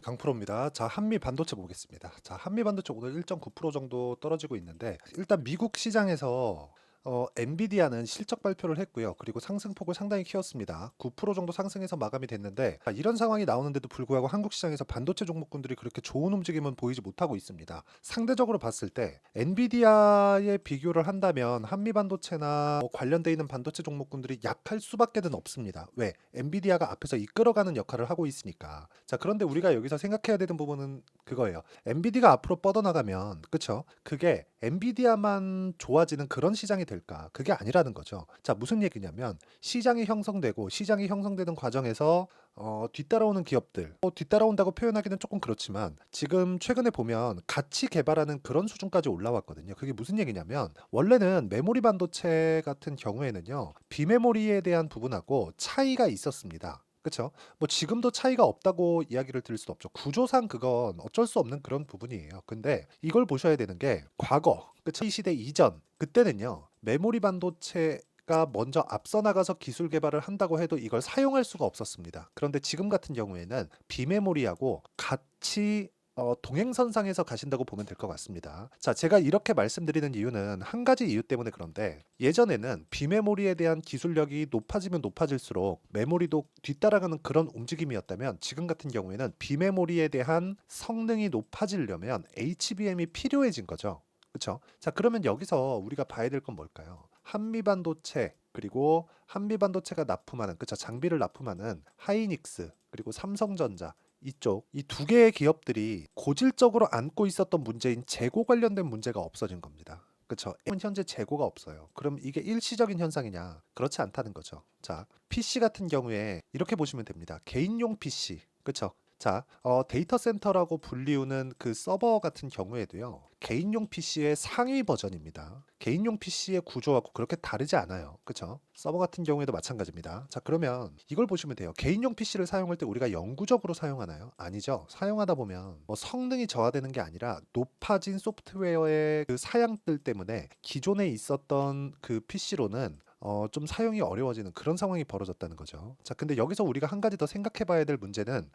강프로입니다. 자, 한미 반도체 보겠습니다. 자, 한미 반도체 오늘 1.9% 정도 떨어지고 있는데 일단 미국 시장에서 엔비디아는 실적 발표를 했고요. 그리고 상승폭을 상당히 키웠습니다. 9% 정도 상승해서 마감이 됐는데 이런 상황이 나오는데도 불구하고 한국 시장에서 반도체 종목군들이 그렇게 좋은 움직임은 보이지 못하고 있습니다. 상대적으로 봤을 때 엔비디아에 비교를 한다면 한미 반도체나 관련돼 있는 반도체 종목군들이 약할 수밖에는 없습니다. 왜? 엔비디아가 앞에서 이끌어가는 역할을 하고 있으니까. 자, 그런데 우리가 여기서 생각해야 되는 부분은 그거예요. 엔비디아가 앞으로 뻗어나가면, 그쵸? 그게 엔비디아만 좋아지는 그런 시장이 될까? 그게 아니라는 거죠. 자, 무슨 얘기냐면 시장이 형성되고 시장이 형성되는 과정에서 뒤따라오는 기업들, 뒤따라온다고 표현하기는 조금 그렇지만 지금 최근에 보면 같이 개발하는 그런 수준까지 올라왔거든요. 그게 무슨 얘기냐면 원래는 메모리 반도체 같은 경우에는요, 비메모리에 대한 부분하고 차이가 있었습니다. 그쵸? 뭐 지금도 차이가 없다고 이야기를 드릴 수도 없죠. 구조상 그건 어쩔 수 없는 그런 부분이에요. 근데 이걸 보셔야 되는 게 과거, 그쵸? 이 시대 이전, 그때는요, 메모리 반도체가 먼저 앞서 나가서 기술 개발을 한다고 해도 이걸 사용할 수가 없었습니다. 그런데 지금 같은 경우에는 비메모리하고 같이 동행선상에서 가신다고 보면 될 것 같습니다. 자, 제가 이렇게 말씀드리는 이유는 한 가지 이유 때문에 그런데 예전에는 비메모리에 대한 기술력이 높아지면 높아질수록 메모리도 뒤따라가는 그런 움직임이었다면 지금 같은 경우에는 비메모리에 대한 성능이 높아지려면 HBM이 필요해진 거죠. 그렇죠? 자, 그러면 여기서 우리가 봐야 될 건 뭘까요? 한미 반도체 그리고 한미 반도체가 납품하는, 그쵸, 장비를 납품하는 하이닉스 그리고 삼성전자, 이쪽 이 두 개의 기업들이 고질적으로 안고 있었던 문제인 재고 관련된 문제가 없어진 겁니다. 그쵸? 현재 재고가 없어요. 그럼 이게 일시적인 현상이냐? 그렇지 않다는 거죠. 자, PC 같은 경우에 이렇게 보시면 됩니다. 개인용 PC, 그쵸? 자, 데이터 센터라고 불리우는 그 서버 같은 경우에도요, 개인용 PC의 상위 버전입니다. 개인용 PC의 구조하고 그렇게 다르지 않아요. 그쵸? 서버 같은 경우에도 마찬가지입니다. 자, 그러면 이걸 보시면 돼요. 개인용 PC를 사용할 때 우리가 영구적으로 사용하나요? 아니죠. 사용하다 보면 뭐 성능이 저하되는 게 아니라 높아진 소프트웨어의 그 사양들 때문에 기존에 있었던 그 PC로는 좀 사용이 어려워지는 그런 상황이 벌어졌다는 거죠. 자, 근데 여기서 우리가 한 가지 더 생각해 봐야 될 문제는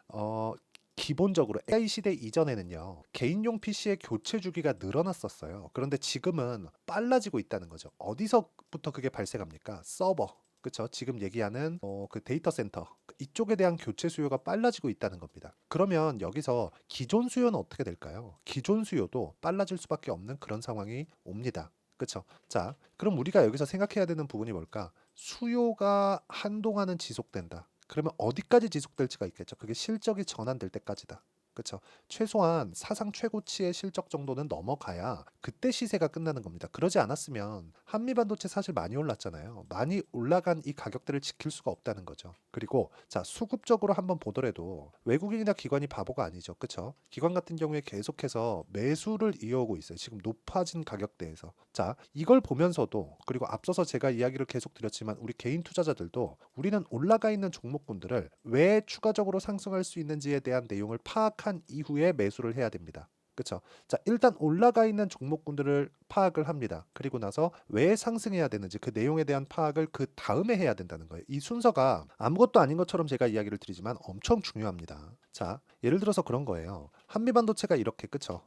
기본적으로 AI 시대 이전에는요, 개인용 PC의 교체 주기가 늘어났었어요. 그런데 지금은 빨라지고 있다는 거죠. 어디서부터 그게 발생합니까? 서버. 그쵸? 지금 얘기하는 그 데이터 센터 이쪽에 대한 교체 수요가 빨라지고 있다는 겁니다. 그러면 여기서 기존 수요는 어떻게 될까요? 기존 수요도 빨라질 수밖에 없는 그런 상황이 옵니다. 그쵸? 자, 그럼 우리가 여기서 생각해야 되는 부분이 뭘까? 수요가 한동안은 지속된다. 그러면 어디까지 지속될지가 있겠죠. 그게 실적이 전환될 때까지다. 그렇죠. 최소한 사상 최고치의 실적 정도는 넘어가야 그때 시세가 끝나는 겁니다. 그러지 않았으면 한미 반도체 사실 많이 올랐잖아요. 많이 올라간 이 가격대를 지킬 수가 없다는 거죠. 그리고 자, 수급적으로 한번 보더라도 외국인이나 기관이 바보가 아니죠. 그렇죠? 기관 같은 경우에 계속해서 매수를 이어오고 있어요. 지금 높아진 가격대에서. 자, 이걸 보면서도, 그리고 앞서서 제가 이야기를 계속 드렸지만 우리 개인 투자자들도 우리는 올라가 있는 종목군들을 왜 추가적으로 상승할 수 있는지에 대한 내용을 파악한 이후에 매수를 해야 됩니다. 그렇죠? 자, 일단 올라가 있는 종목군들을 파악을 합니다. 그리고 나서 왜 상승해야 되는지 그 내용에 대한 파악을 그 다음에 해야 된다는 거예요. 이 순서가 아무것도 아닌 것처럼 제가 이야기를 드리지만 엄청 중요합니다. 자, 예를 들어서 그런 거예요. 한미반도체가 이렇게, 그쵸?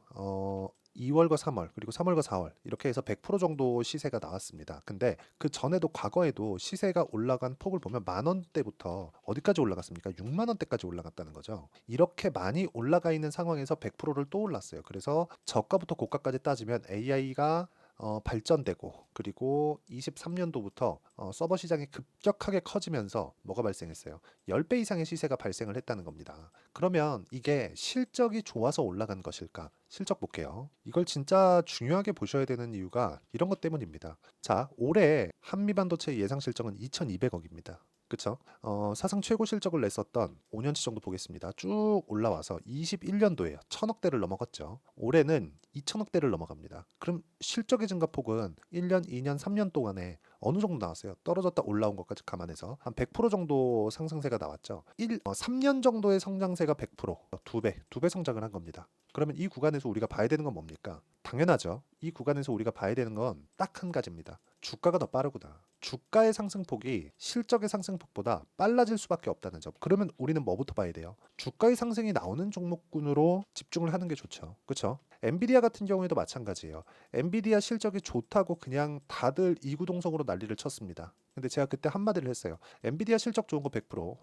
2월과 3월 그리고 3월과 4월 이렇게 해서 100% 정도 시세가 나왔습니다. 근데 그 전에도 과거에도 시세가 올라간 폭을 보면 만 원대부터 어디까지 올라갔습니까? 6만 원대까지 올라갔다는 거죠. 이렇게 많이 올라가 있는 상황에서 100%를 또 올랐어요. 그래서 저가부터 고가까지 따지면 AI가 발전되고 그리고 23년도부터 서버 시장이 급격하게 커지면서 뭐가 발생했어요? 10배 이상의 시세가 발생을 했다는 겁니다. 그러면 이게 실적이 좋아서 올라간 것일까? 실적 볼게요. 이걸 진짜 중요하게 보셔야 되는 이유가 이런 것 때문입니다. 자, 올해 한미반도체 예상 실적은 2,200억입니다. 그쵸? 사상 최고 실적을 냈었던 5년치 정도 보겠습니다. 쭉 올라와서 21년도에요. 1,000억대를 넘어갔죠. 올해는 2,000억대를 넘어갑니다. 그럼 실적의 증가폭은 1년, 2년, 3년 동안에 어느 정도 나왔어요? 떨어졌다 올라온 것까지 감안해서 한 100% 정도 상승세가 나왔죠. 3년 정도의 성장세가 100%, 두 배 성장을 한 겁니다. 그러면 이 구간에서 우리가 봐야 되는 건 뭡니까? 당연하죠. 이 구간에서 우리가 봐야 되는 건 딱 한 가지입니다. 주가가 더 빠르구나. 주가의 상승폭이 실적의 상승폭보다 빨라질 수밖에 없다는 점. 그러면 우리는 뭐부터 봐야 돼요? 주가의 상승이 나오는 종목군으로 집중을 하는 게 좋죠. 그렇죠? 엔비디아 같은 경우에도 마찬가지예요. 엔비디아 실적이 좋다고 그냥 다들 이구동성으로 난리를 쳤습니다. 근데 제가 그때 한마디를 했어요. 엔비디아 실적 좋은 거 100%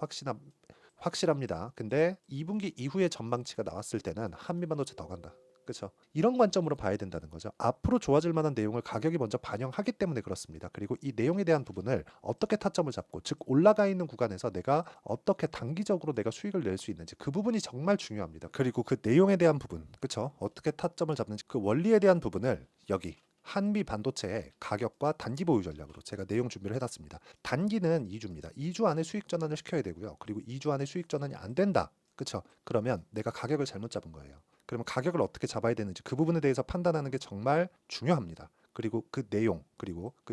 확실합니다. 근데 2분기 이후에 전망치가 나왔을 때는 한미반도체 더 간다. 그렇죠. 이런 관점으로 봐야 된다는 거죠. 앞으로 좋아질 만한 내용을 가격이 먼저 반영하기 때문에 그렇습니다. 그리고 이 내용에 대한 부분을 어떻게 타점을 잡고, 즉 올라가 있는 구간에서 내가 어떻게 단기적으로 내가 수익을 낼 수 있는지, 그 부분이 정말 중요합니다. 그리고 그 내용에 대한 부분, 그렇죠? 어떻게 타점을 잡는지, 그 원리에 대한 부분을 여기 한미 반도체의 가격과 단기 보유 전략으로 제가 내용 준비를 해놨습니다. 단기는 2주입니다. 2주 안에 수익 전환을 시켜야 되고요. 그리고 2주 안에 수익 전환이 안 된다. 그렇죠? 그러면 내가 가격을 잘못 잡은 거예요. 그러면 가격을 어떻게 잡아야 되는지 그 부분에 대해서 판단하는 게 정말 중요합니다. 그리고 그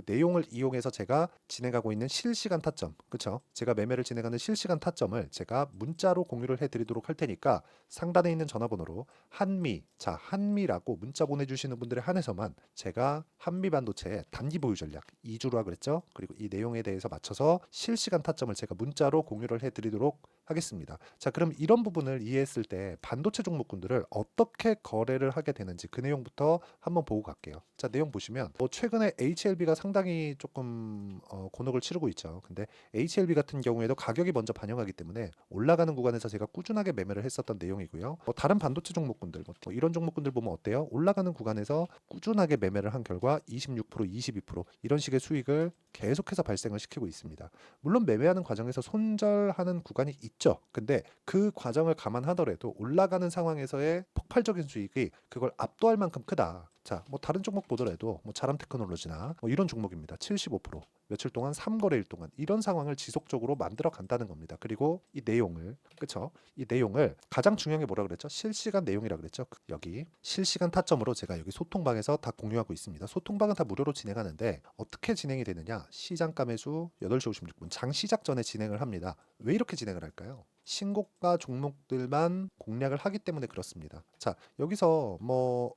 내용을 이용해서 제가 진행하고 있는 실시간 타점, 그렇죠? 제가 매매를 진행하는 실시간 타점을 제가 문자로 공유를 해드리도록 할 테니까 상단에 있는 전화번호로 한미라고 문자 보내주시는 분들에 한해서만 제가 한미 반도체의 단기 보유 전략 2주라 그랬죠? 그리고 이 내용에 대해서 맞춰서 실시간 타점을 제가 문자로 공유를 해드리도록 하겠습니다. 자, 그럼 이런 부분을 이해했을 때 반도체 종목군들을 어떻게 거래를 하게 되는지 그 내용부터 한번 보고 갈게요. 자, 내용 보시면 최근에 HLB가 상당히 조금 곤혹을 치르고 있죠. 근데 HLB 같은 경우에도 가격이 먼저 반영하기 때문에 올라가는 구간에서 제가 꾸준하게 매매를 했었던 내용이고요. 다른 반도체 종목군들, 이런 종목군들 보면 어때요? 올라가는 구간에서 꾸준하게 매매를 한 결과 26%, 22% 이런 식의 수익을 계속해서 발생을 시키고 있습니다. 물론 매매하는 과정에서 손절하는 구간이 있죠. 근데 그 과정을 감안하더라도 올라가는 상황에서의 폭발적인 수익이 그걸 압도할 만큼 크다. 자, 다른 종목 보더라도 자람 테크놀로지나 이런 종목입니다. 75% 며칠 동안 3거래일 동안 이런 상황을 지속적으로 만들어 간다는 겁니다. 그리고 이 내용을, 그쵸? 이 내용을 가장 중요한 게 뭐라 그랬죠? 실시간 내용이라 그랬죠? 여기 실시간 타점으로 제가 여기 소통방에서 다 공유하고 있습니다. 소통방은 다 무료로 진행하는데 어떻게 진행이 되느냐? 시장가 매수 8시 56분 장 시작 전에 진행을 합니다. 왜 이렇게 진행을 할까요? 신고가 종목들만 공략을 하기 때문에 그렇습니다. 자, 여기서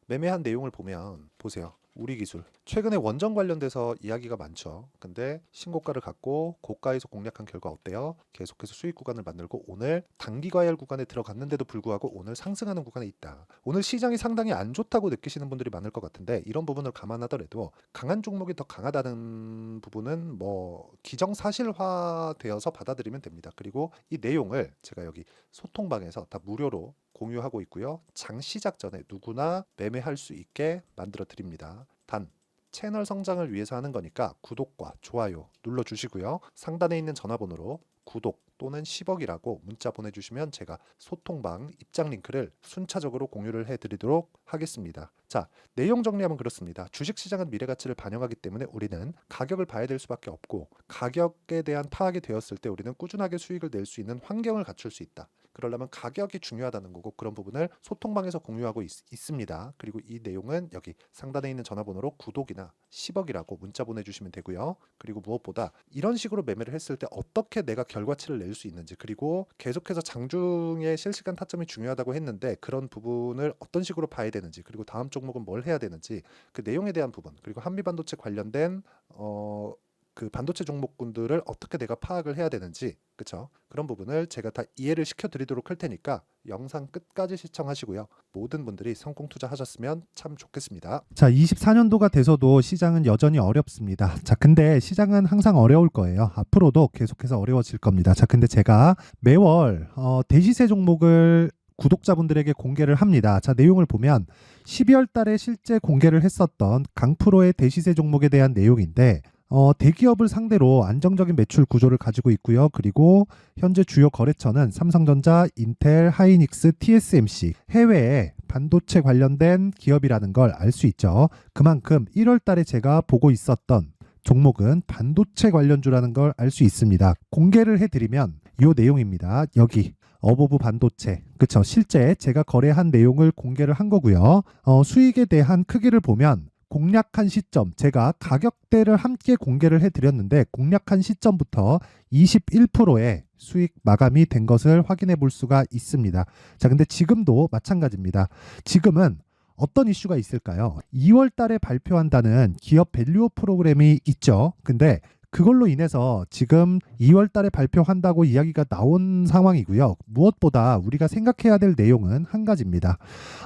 매매한 내용을 보면 보세요. 우리 기술 최근에 원전 관련돼서 이야기가 많죠. 근데 신고가를 갖고 고가에서 공략한 결과 어때요? 계속해서 수익 구간을 만들고 오늘 단기 과열 구간에 들어갔는데도 불구하고 오늘 상승하는 구간에 있다. 오늘 시장이 상당히 안 좋다고 느끼시는 분들이 많을 것 같은데 이런 부분을 감안하더라도 강한 종목이 더 강하다는 부분은 기정사실화되어서 받아들이면 됩니다. 그리고 이 내용을 제가 여기 소통방에서 다 무료로 공유하고 있고요. 장 시작 전에 누구나 매매할 수 있게 만들어 드립니다. 단 채널 성장을 위해서 하는 거니까 구독과 좋아요 눌러주시고요. 상단에 있는 전화번호로 구독 또는 10억이라고 문자 보내주시면 제가 소통방 입장 링크를 순차적으로 공유를 해드리도록 하겠습니다. 자, 내용 정리하면 그렇습니다. 주식시장은 미래가치를 반영하기 때문에 우리는 가격을 봐야 될 수밖에 없고 가격에 대한 파악이 되었을 때 우리는 꾸준하게 수익을 낼 수 있는 환경을 갖출 수 있다. 그러려면 가격이 중요하다는 거고 그런 부분을 소통방에서 공유하고 있습니다. 그리고 이 내용은 여기 상단에 있는 전화번호로 구독이나 10억이라고 문자 보내주시면 되고요. 그리고 무엇보다 이런 식으로 매매를 했을 때 어떻게 내가 결과치를 낼 수 있는지 그리고 계속해서 장중의 실시간 타점이 중요하다고 했는데 그런 부분을 어떤 식으로 봐야 되는지 그리고 다음 종목은 뭘 해야 되는지 그 내용에 대한 부분 그리고 한미반도체 관련된 그 반도체 종목군들을 어떻게 내가 파악을 해야 되는지 그쵸? 그런 부분을 제가 다 이해를 시켜드리도록 할 테니까 영상 끝까지 시청하시고요. 모든 분들이 성공 투자하셨으면 참 좋겠습니다. 자, 24년도가 돼서도 시장은 여전히 어렵습니다. 자, 근데 시장은 항상 어려울 거예요. 앞으로도 계속해서 어려워질 겁니다. 자, 근데 제가 매월 대시세 종목을 구독자분들에게 공개를 합니다. 자, 내용을 보면 12월 달에 실제 공개를 했었던 강프로의 대시세 종목에 대한 내용인데 대기업을 상대로 안정적인 매출 구조를 가지고 있고요. 그리고 현재 주요 거래처는 삼성전자, 인텔, 하이닉스, TSMC 해외에 반도체 관련된 기업이라는 걸 알 수 있죠. 그만큼 1월 달에 제가 보고 있었던 종목은 반도체 관련주라는 걸 알 수 있습니다. 공개를 해드리면 이 내용입니다. 여기 어보브 반도체, 그쵸? 실제 제가 거래한 내용을 공개를 한 거고요. 수익에 대한 크기를 보면 공략한 시점, 제가 가격대를 함께 공개를 해드렸는데 공략한 시점부터 21%의 수익 마감이 된 것을 확인해 볼 수가 있습니다. 자, 근데 지금도 마찬가지입니다. 지금은 어떤 이슈가 있을까요? 2월 달에 발표한다는 기업 밸류업 프로그램이 있죠. 근데 그걸로 인해서 지금 2월 달에 발표한다고 이야기가 나온 상황이고요. 무엇보다 우리가 생각해야 될 내용은 한 가지입니다.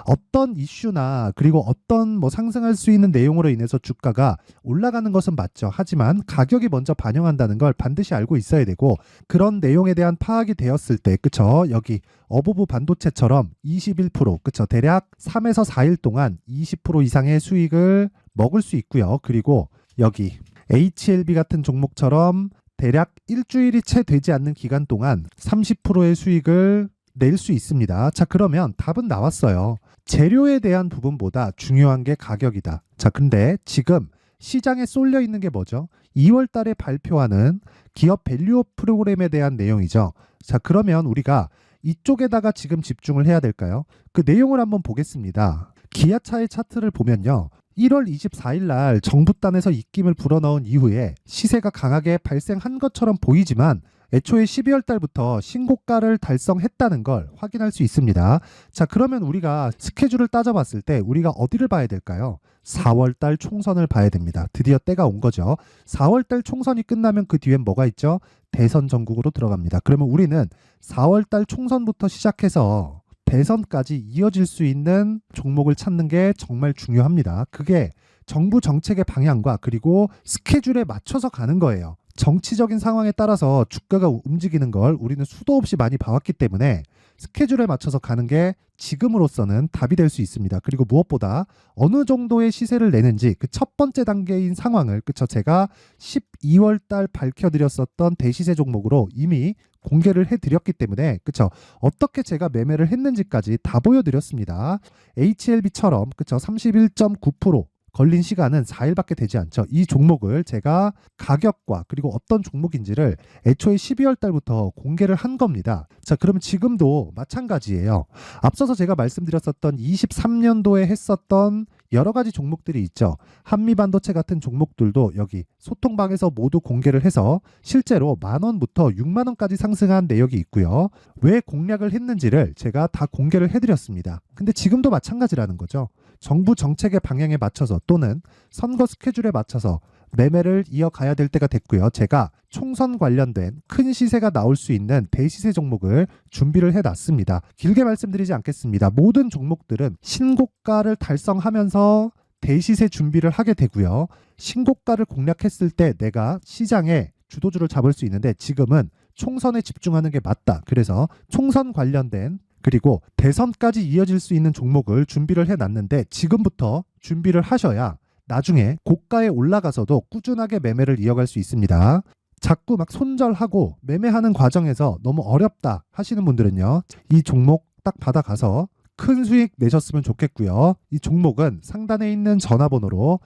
어떤 이슈나 그리고 어떤 상승할 수 있는 내용으로 인해서 주가가 올라가는 것은 맞죠. 하지만 가격이 먼저 반영한다는 걸 반드시 알고 있어야 되고, 그런 내용에 대한 파악이 되었을 때, 그쵸? 여기 어부부 반도체처럼 21%, 그쵸? 대략 3에서 4일 동안 20% 이상의 수익을 먹을 수 있고요. 그리고 여기 HLB 같은 종목처럼 대략 일주일이 채 되지 않는 기간 동안 30%의 수익을 낼 수 있습니다. 자, 그러면 답은 나왔어요. 재료에 대한 부분보다 중요한 게 가격이다. 자, 근데 지금 시장에 쏠려 있는 게 뭐죠? 2월 달에 발표하는 기업 밸류업 프로그램에 대한 내용이죠. 자, 그러면 우리가 이쪽에다가 지금 집중을 해야 될까요? 그 내용을 한번 보겠습니다. 기아차의 차트를 보면요. 1월 24일 날 정부단에서 입김을 불어넣은 이후에 시세가 강하게 발생한 것처럼 보이지만 애초에 12월 달부터 신고가를 달성했다는 걸 확인할 수 있습니다. 자, 그러면 우리가 스케줄을 따져봤을 때 우리가 어디를 봐야 될까요? 4월 달 총선을 봐야 됩니다. 드디어 때가 온 거죠. 4월 달 총선이 끝나면 그 뒤엔 뭐가 있죠? 대선 전국으로 들어갑니다. 그러면 우리는 4월 달 총선부터 시작해서 대선까지 이어질 수 있는 종목을 찾는 게 정말 중요합니다. 그게 정부 정책의 방향과 그리고 스케줄에 맞춰서 가는 거예요. 정치적인 상황에 따라서 주가가 움직이는 걸 우리는 수도 없이 많이 봐왔기 때문에 스케줄에 맞춰서 가는 게 지금으로서는 답이 될 수 있습니다. 그리고 무엇보다 어느 정도의 시세를 내는지 그 첫 번째 단계인 상황을, 그쵸? 제가 12월 달 밝혀드렸었던 대시세 종목으로 이미 공개를 해드렸기 때문에, 그쵸? 어떻게 제가 매매를 했는지까지 다 보여드렸습니다. HLB처럼, 그쵸? 31.9% 걸린 시간은 4일밖에 되지 않죠. 이 종목을 제가 가격과 그리고 어떤 종목인지를 애초에 12월 달부터 공개를 한 겁니다. 자, 그러면 지금도 마찬가지예요. 앞서서 제가 말씀드렸었던 23년도에 했었던 여러 가지 종목들이 있죠. 한미반도체 같은 종목들도 여기 소통방에서 모두 공개를 해서 실제로 10,000원부터 60,000원까지 상승한 내역이 있고요. 왜 공략을 했는지를 제가 다 공개를 해드렸습니다. 근데 지금도 마찬가지라는 거죠. 정부 정책의 방향에 맞춰서 또는 선거 스케줄에 맞춰서 매매를 이어가야 될 때가 됐고요. 제가 총선 관련된 큰 시세가 나올 수 있는 대시세 종목을 준비를 해놨습니다. 길게 말씀드리지 않겠습니다. 모든 종목들은 신고가를 달성하면서 대시세 준비를 하게 되고요. 신고가를 공략했을 때 내가 시장에 주도주를 잡을 수 있는데 지금은 총선에 집중하는 게 맞다. 그래서 총선 관련된 그리고 대선까지 이어질 수 있는 종목을 준비를 해놨는데 지금부터 준비를 하셔야 나중에 고가에 올라가서도 꾸준하게 매매를 이어갈 수 있습니다. 자꾸 막 손절하고 매매하는 과정에서 너무 어렵다 하시는 분들은요. 이 종목 딱 받아가서 큰 수익 내셨으면 좋겠고요. 이 종목은 상단에 있는 전화번호로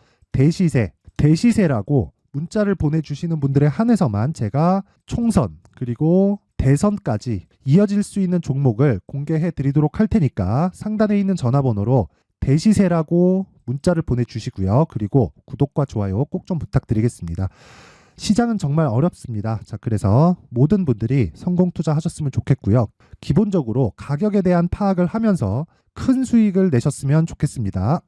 대시세라고 문자를 보내주시는 분들에 한해서만 제가 총선 그리고 대선까지 이어질 수 있는 종목을 공개해 드리도록 할 테니까 상단에 있는 전화번호로 대시세라고 문자를 보내주시고요. 그리고 구독과 좋아요 꼭 좀 부탁드리겠습니다. 시장은 정말 어렵습니다. 자, 그래서 모든 분들이 성공 투자하셨으면 좋겠고요. 기본적으로 가격에 대한 파악을 하면서 큰 수익을 내셨으면 좋겠습니다.